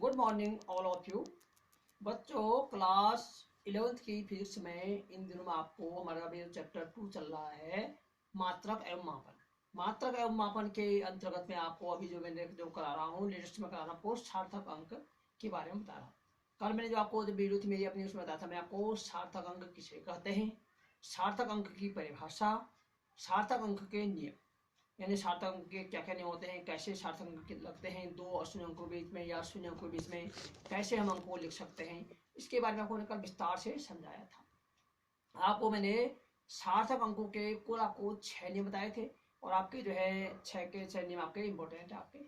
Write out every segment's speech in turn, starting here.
Good morning all of you बच्चों। Class 11th की physics में इन दिनों में आपको हमारा अभी चैप्टर 2 चल रहा है, मात्रक एवं मापन। मात्रक एवं मापन के अंतर्गत में आपको अभी जो करा रहा हूँ, लेटेस्ट में करा रहा हूँ, सार्थक अंक के बारे में बता रहा हूँ। कल मैंने जो आपको जो वीडियो थी मेरी अपनी, उसमें बताया था मैं आपको सार्थक अंक किसे कहते हैं, सार्थक अंक की परिभाषा, सार्थक अंक के नियम, यानी सार्थक अंक के क्या क्या नियम होते हैं, कैसे सार्थक अंक लगते हैं, दो अशून्य अंकों के बीच में या शून्य अंकों के बीच में कैसे हम अंक को लिख सकते हैं, इसके बारे में आपको कल विस्तार से समझाया था। आपको मैंने सार्थक अंकों के कुल आपको 6 नियम बताए थे, और आपके जो है 6 के 6 नियम आपके इंपॉर्टेंट है। आपके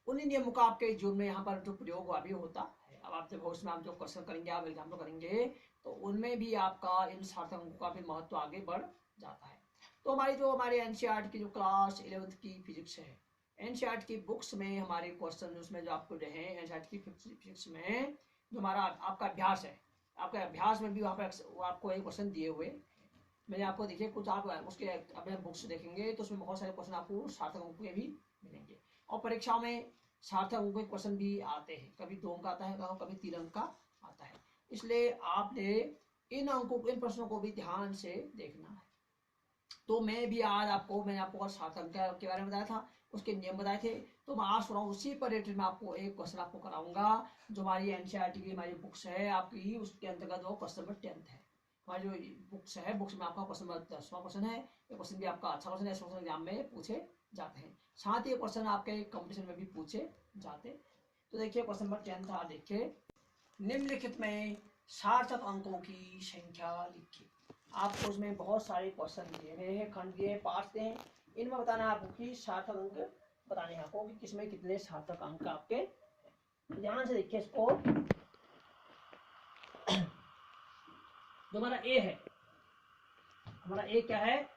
उन्हीं नियमों का आपके जीवन में यहाँ पर जो प्रयोग भी होता है। अब आप जब उसमें आप जो क्वेश्चन करेंगे, आप एग्जाम में करेंगे, तो उनमें भी आपका इन सार्थक अंकों का भी महत्व आगे बढ़ जाता है। तो हमारे एनसीईआरटी की जो क्लास 11th की फिजिक्स है, एनसीईआरटी की बुक्स में हमारे क्वेश्चन उसमें जो आपको रहे एनसीईआरटी की फिजिक्स में जो हमारा आपका अभ्यास है, आपके अभ्यास में भी वहाँ पर आपको एक क्वेश्चन दिए हुए मैंने आपको देखिए कुछ आप उसके अपने बुक्स देखेंगे तो उसमें बहुत सारे क्वेश्चन आपको सार्थक अंकों के भी मिलेंगे, और परीक्षाओं में सार्थक अंकों के क्वेश्चन भी आते हैं, कभी 2 अंक का आता है, कभी 3 अंक का आता है। इसलिए आपने इन अंकों इन प्रश्नों को भी ध्यान से देखना है। तो मैंने आपको सार्थक अंक के बारे में बताया था, उसके नियम बताए थे। तो मैं आज सुनाऊँ उसी पर रिलेटेड मैं आपको एक क्वेश्चन आपको कराऊंगा, जो हमारी एनसीईआरटी की हमारी बुक्स है आपकी, उसके अंतर्गत वो क्वेश्चन नंबर 10 है। हमारी जो बुक्स है, बुक्स में आपका क्वेश्चन नंबर 10वां क्वेश्चन है। ये क्वेश्चन भी आपका अच्छा क्वेश्चन है, क्वेश्चन एग्जाम में पूछे जाते हैं, साथ ही क्वेश्चन आपके कंपटीशन में भी पूछे जाते। तो देखिए क्वेश्चन नंबर 10 था, देखिए निम्नलिखित में सार्थक अंकों की संख्या लिखिए। आपको उसमें बहुत सारे क्वेश्चन दिए गए हैं, खंड दिए हैं, पार्ट दिए हैं, इनमें बताना है आपको कि सार्थक अंक बताने हैं आपको कि किसमें कितने सार्थक अंक आपके। ध्यान से देखिए इसको। जो हमारा ए है, हमारा ए क्या है,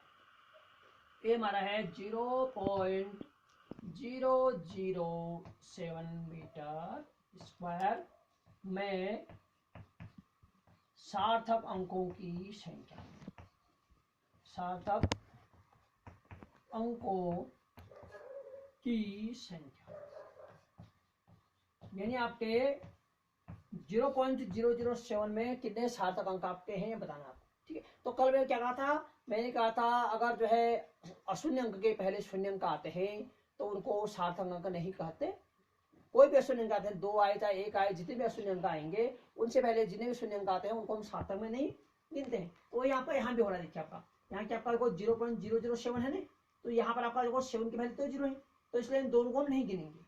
ए हमारा है 0.007 मीटर स्क्वायर में सार्थक अंकों की संख्या, सार्थक अंकों की संख्या, यानी आपके 0.007 में कितने सार्थक अंक आपके हैं बताना आपको। ठीक है, तो कल मैंने क्या कहा था, मैंने कहा था अगर जो है अशून्य अंक के पहले शून्य अंक आते हैं तो उनको सार्थक अंक नहीं कहते। कोई भी अशून्य अंक आते हैं, 2 आए चाहे 1 आए, जितने भी अशून्य अंक आएंगे उनसे पहले जितने भी शून्य अंक आते हैं उनको हम सार्थक में नहीं गिनते हैं। तो यहाँ भी हो रहा है, देखिए आपका यहाँ क्या आपका 0.007 है ना, तो यहाँ पर आपका देखो 7 की वैल्यू तो 0 है, तो इसलिए इन दोनों को हम नहीं गिनेंगे।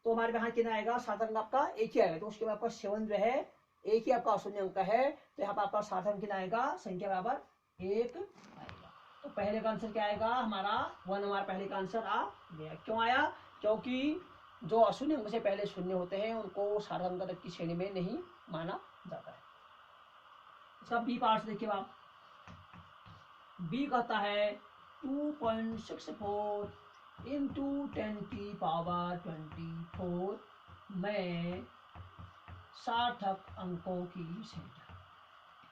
तो हमारे यहाँ कितना आएगा, सार्थक अंक आपका एक ही आएगा, तो उसके बाद आपका 7 जो है एक ही आपका शून्य अंक है, तो यहाँ पर आपका सार्थक अंक कितना आएगा, संख्या बराबर 1 आएगा। तो पहले का आंसर क्या आएगा हमारा 1, हमारा पहले का आंसर आ गया। क्यों आया, क्योंकि जो अशून्य अंक से पहले शून्य होते हैं उनको सार्थक अंक की श्रेणी में नहीं माना जाता है। इसका बी पार्ट देखिए आप, बी कहता है 2.64 इंटू 10⁻24 में सार्थक अंकों की संख्या,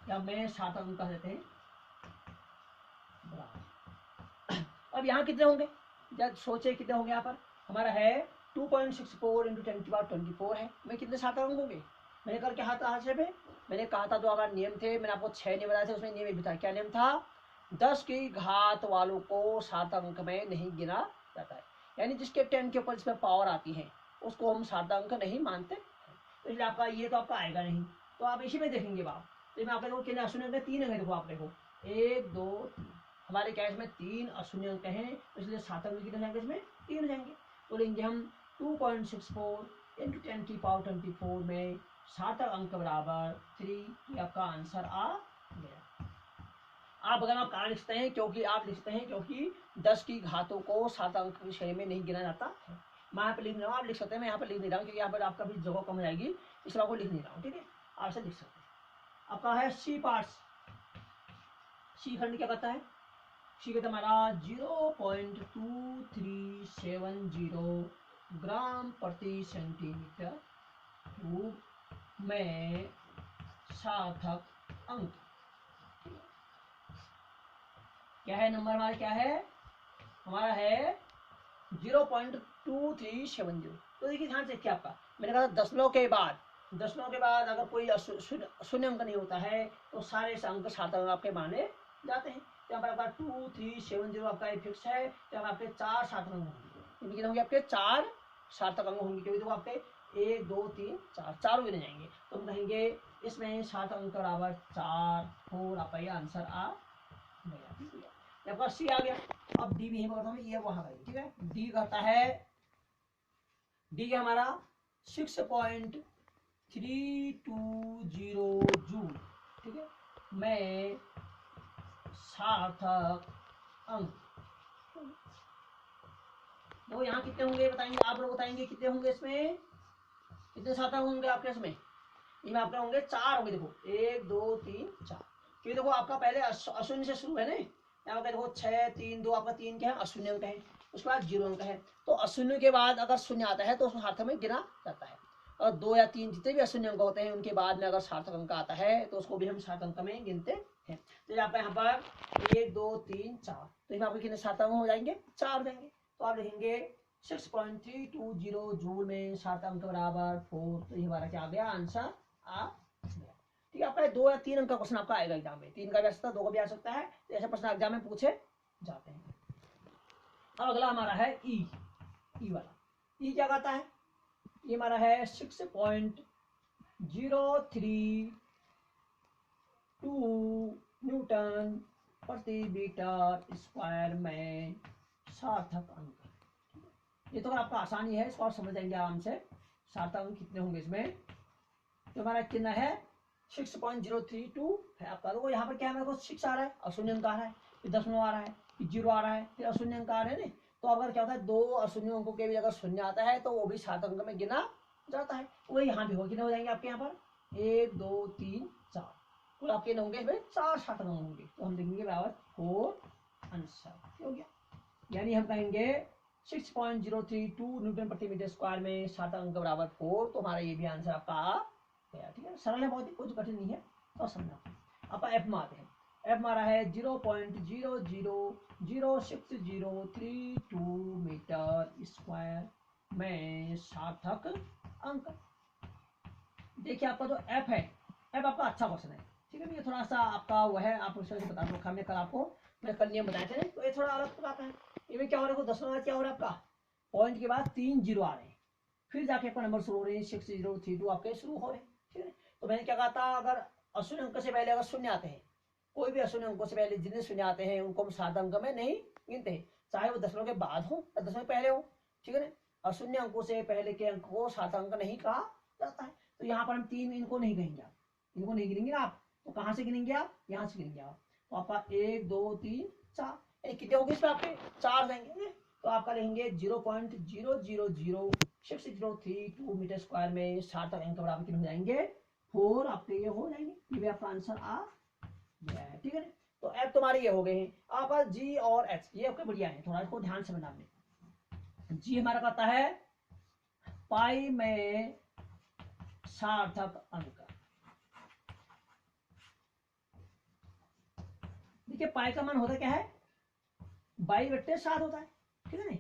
या में सार्थक अंक कह देते हैं बराबर। अब यहाँ कितने होंगे, जब सोचे कितने होंगे, यहाँ पर हमारा है 2.64 इंटू 10⁻24 है, मैं कितने सार्थक अंक होंगे। मैंने कल क्या था पे मैंने कहा था जो हमारे नियम थे, मैंने आपको 6 नियम बताए थे, उसमें नियम भी था। क्या नियम था, 10 की घात वालों को सार्थक अंक में नहीं गिना जाता है, यानी जिसके 10 के ऊपर इसमें पावर आती है उसको हम सार्थक अंक नहीं मानते। तो इसलिए आपका ये तो आपका आएगा नहीं, तो आप इसी में देखेंगे बाप। तो मैं आपको कितने अशून्य अंक 3 है, देखो आप देखो 1 2 3, हमारे क्या इसमें 3 अशून्य अंक हैं, तो इसलिए सार्थक अंक कितने जाएंगे, इसमें 3 जाएंगे। तो लेंगे हम 2.64 इंटू 10⁻24 में सार्थक अंक बराबर 3, ये आपका आंसर आ गया। आप अगर आप कारण लिखते हैं, क्योंकि आप लिखते हैं क्योंकि 10 की घातों को सार्थक अंक की श्रेणी में नहीं गिना जाता है। मैं यहाँ पर लिख नहीं रहा हूँ, आप लिख सकते हैं, मैं यहाँ पर लिख नहीं रहा हूँ क्योंकि यहाँ पर आपका भी जगह कम हो जाएगी, इसलिए आपको लिख नहीं रहा हूँ। ठीक है, आप ऐसे लिख सकते हैं। आपका है सी पार्ट्स, सी खंड क्या कहता है, सी कहता है हमारा 0.2370 ग्राम प्रति सेंटीमीटर क्यूब में सार्थक अंक, क्या है नंबर हमारा, क्या है हमारा है 0.2370। तो देखिए ध्यान से देखिए आपका मैंने कहा दशमलव के बाद अगर कोई शून्य अंक नहीं होता है तो सारे अंक सार्थक अंक आपके माने जाते हैं। तो यहाँ पर आपका 2370 आपका फिक्स है। तो आपके 4 सार्थक अंक होंगे, कितने होंगे आपके 4 सार्थक अंक होंगे, क्योंकि देखो आपके 1 2 3 4 चारों गिने जाएंगे। तो हम कहेंगे इसमें सार्थक अंक बराबर 4 4 आपका ये आंसर आ गया। ठीक है, आपका सी आ गया। अब डी भी है, ये वहां का, ठीक है। डी कहता है, डी का हमारा 6.320 जूल, ठीक है, में सार्थक अंक। तो यहाँ कितने होंगे बताएंगे आप लोग, बताएंगे कितने होंगे इसमें, कितने सार्थक होंगे आपके इसमें। इनमें आपके होंगे 4 होंगे। देखो 1 2 3 4, क्योंकि देखो आपका पहले अशून्य से शुरू है ना। यहाँ पे देखो 6 3 2 आपका 3 क्या है, अशून्य अंक है। उसके बाद 0 अंक है। तो अशून्य के बाद अगर शून्य आता है तो उसको सार्थक में गिना जाता है। और 2 या 3 जितने भी अशून्य अंक होते हैं उनके बाद में अगर सार्थक अंक आता है तो उसको भी हम सार्थक अंक में गिनते हैं। तो आपका यहाँ पर 1 2 3 4, तो इसमें आपके कितने सार्थक अंक हो जाएंगे, 4 देंगे। तो आप लिखेंगे 6.320 जूल में सार्थक अंक बराबर 4। तो ये हमारा क्या आ गया, आंसर आ गया। ठीक है, आपका 2 या 3 अंक का क्वेश्चन आपका आएगा एग्जाम में। 3 का भी आ सकता है, 2 का भी आ सकता है। तो ऐसे प्रश्न एग्जाम में पूछे जाते हैं। अब अगला हमारा है ई वाला। ई क्या कहता है, ये हमारा है 6.032 न्यूटन प्रति मीटर स्क्वायर में सार्थक अंक। ये तो आपका आसानी है, इसको आप समझ जाएंगे आराम से। सार्थक अंक कितने होंगे इसमें, तो हमारा कितना है 6.032 है आपका। तो यहाँ पर क्या है, 6 आ रहा है, अशून्य अंक आ रहा है, फिर दशमलव आ रहा है, फिर 0 आ रहा है, फिर अशून्य अंक आ रहे हैं। तो अगर क्या होता है, 2 अशून्य अंकों के भी अगर शून्य आता है तो वो भी सार्थक अंक में गिना जाता है। वही यहाँ भी हो, कितने हो जाएंगे आपके यहाँ पर 1 2 3 4, कुल आपके होंगे इसमें 4 सार्थक अंक होंगे। तो हम लिखेंगे बराबर 4 आंसर हो गया। यानी हम कहेंगे 6.032 न्यूटन प्रति मीटर स्क्वायर में सार्थक अंक बराबर 4। तो हमारा ये भी आंसर आपका आ गया। ठीक है, सरल है बहुत ही, कुछ कठिन नहीं है। तो समझना आपका एफ में आते हैं। एफ हमारा है 0.000632 मीटर स्क्वायर में सार्थक अंक। देखिए आपका जो एफ है, एफ आपका अच्छा क्वेश्चन है। ठीक है, ये थोड़ा सा आपका वो है, आप उससे बता दो, हमने कल आपको मैं कल नियम बताए थे, तो ये थोड़ा अलग प्रकार है। इसमें क्या हो रहा है, दशमलव क्या हो रहा है आपका, पॉइंट के बाद 3 जीरो आ रहे हैं, फिर जाके आपका नंबर शुरू हो रहे हैं 6032 आपके शुरू हो रहे हैं। ठीक है, तो मैंने क्या कहा था, अगर अशून्य अंक से पहले अगर शून्य आते हैं, कोई भी अशून्य अंकों से पहले जितने शून्य आते हैं उनको हम सार्थक अंक में नहीं गिनते हैं, चाहे वो दशमलव के बाद हो या दशमलव पहले हो। ठीक है ना, अशून्य अंकों से पहले के अंक को सार्थक अंक नहीं कहा जाता है। तो यहाँ पर हम 3 इनको नहीं कहेंगे, आप इनको नहीं गिनेंगे ना। आप तो कहाँ से गिनेंगे, आप यहाँ से गिनेंगे। आप तो आपका 1 2 3 4 कितने होंगे इसमें आपके 4 देंगे। तो आपका लेंगे 0.000632 मीटर स्क्वायर में सार्थक अंक बराबर कितने हो जाएंगे, 4 आपके ये हो जाएंगे। ये भी आपका आंसर आ गया है। ठीक है, तो एफ तुम्हारे ये हो गए हैं। आपका जी और एच ये आपके बढ़िया है, थोड़ा इसको ध्यान से बनाना। जी हमारा कहता है पाई में सार्थक अंक। देखिए पाई का मान होता क्या है, 22/7 होता है। ठीक है नहीं,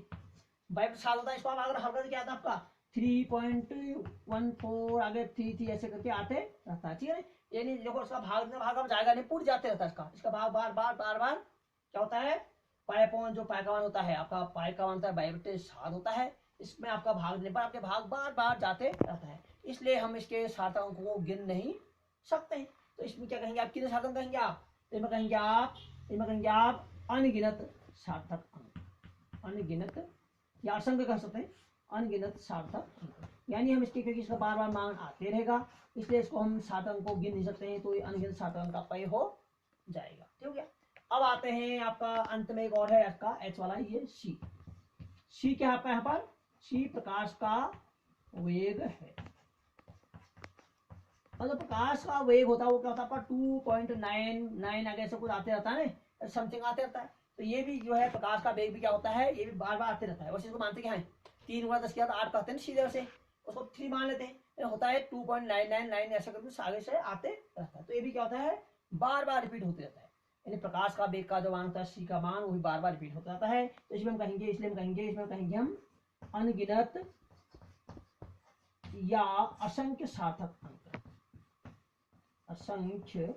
22/7 होता है। इसको आप अगर हल्का क्या आता है आपका 3.14 आगे 3 ऐसे करके आते रहता है। ठीक है, ये नहीं देखो इसका भाग जाएगा नहीं, पूरी जाते रहता है इसका भाग बार बार क्या होता है, पाई अपॉन जो पाई का मान होता है आपका, पाई का मान होता है 22/7 होता है। इसमें आपका भाग देने पर आपके भाग बार बार जाते रहता है, इसलिए हम इसके सार्थक अंकों को गिन नहीं सकते हैं। तो इसमें क्या कहेंगे आप, कितने सार्थक कहेंगे आप, इसमें कहेंगे आप अनगिनत सार्थक अंक, अनगिनत या असंख्य कह सकते हैं, अनगिनत सार्थक अंक। यानी हम इसके, क्योंकि इसका बार बार मान आते रहेगा इसलिए इसको हम सार्थक अंक को गिन नहीं सकते हैं। तो ये अनगिनत सार्थक अंक आपका ये हो जाएगा। ठीक है, अब आते हैं आपका अंत में एक और है आपका एच वाला, ये सी। सी क्या आपका यहाँ पर, सी प्रकाश का वेग है। और जो प्रकाश का वेग होता है वो क्या होता है आपका 2.99 आगे ऐसे कुछ आते रहता है ना, समथिंग आते रहता है। तो ये भी जो है प्रकाश का वेग भी क्या होता है, ये भी बार बार आते रहता है। वैसे इसको मानते क्या है, 3 × 10 8 कहते हैं सीधे से, उसको 3 मान लेते हैं, होता है 2.999 ऐसा करके आगे से आते रहता है। तो ये भी क्या होता है, बार बार रिपीट होते रहता है। यानी प्रकाश का वेग का जो मान होता है सी का मान, वो भी बार बार रिपीट होता रहता है। तो इसमें हम कहेंगे, इसमें कहेंगे हम अनगिनत या असंख्य सार्थक अंक, असंख्य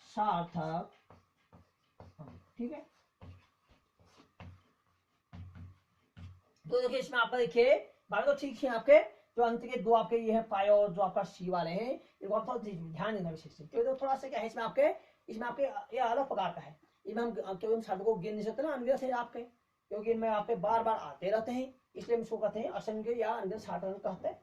सार्थक अंक, ठीक है। तो देखिए इसमें आपका देखिए बात तो ठीक है, आपके जो अंत के दो आपके ये है पाई और जो आपका सी वाले हैं, इनको आप थोड़ा ध्यान देना विशेष से, क्योंकि थोड़ा सा क्या है इसमें आपके ये अलग प्रकार का है। इसमें हम केवल हम शब्द को गिन नहीं सकते ना, अनगिनत है आपके, क्योंकि इनमें आपके बार बार आते रहते हैं, इसलिए हम इसको कहते हैं असंख्य या अनगिनत सार्थक अंक कहते हैं।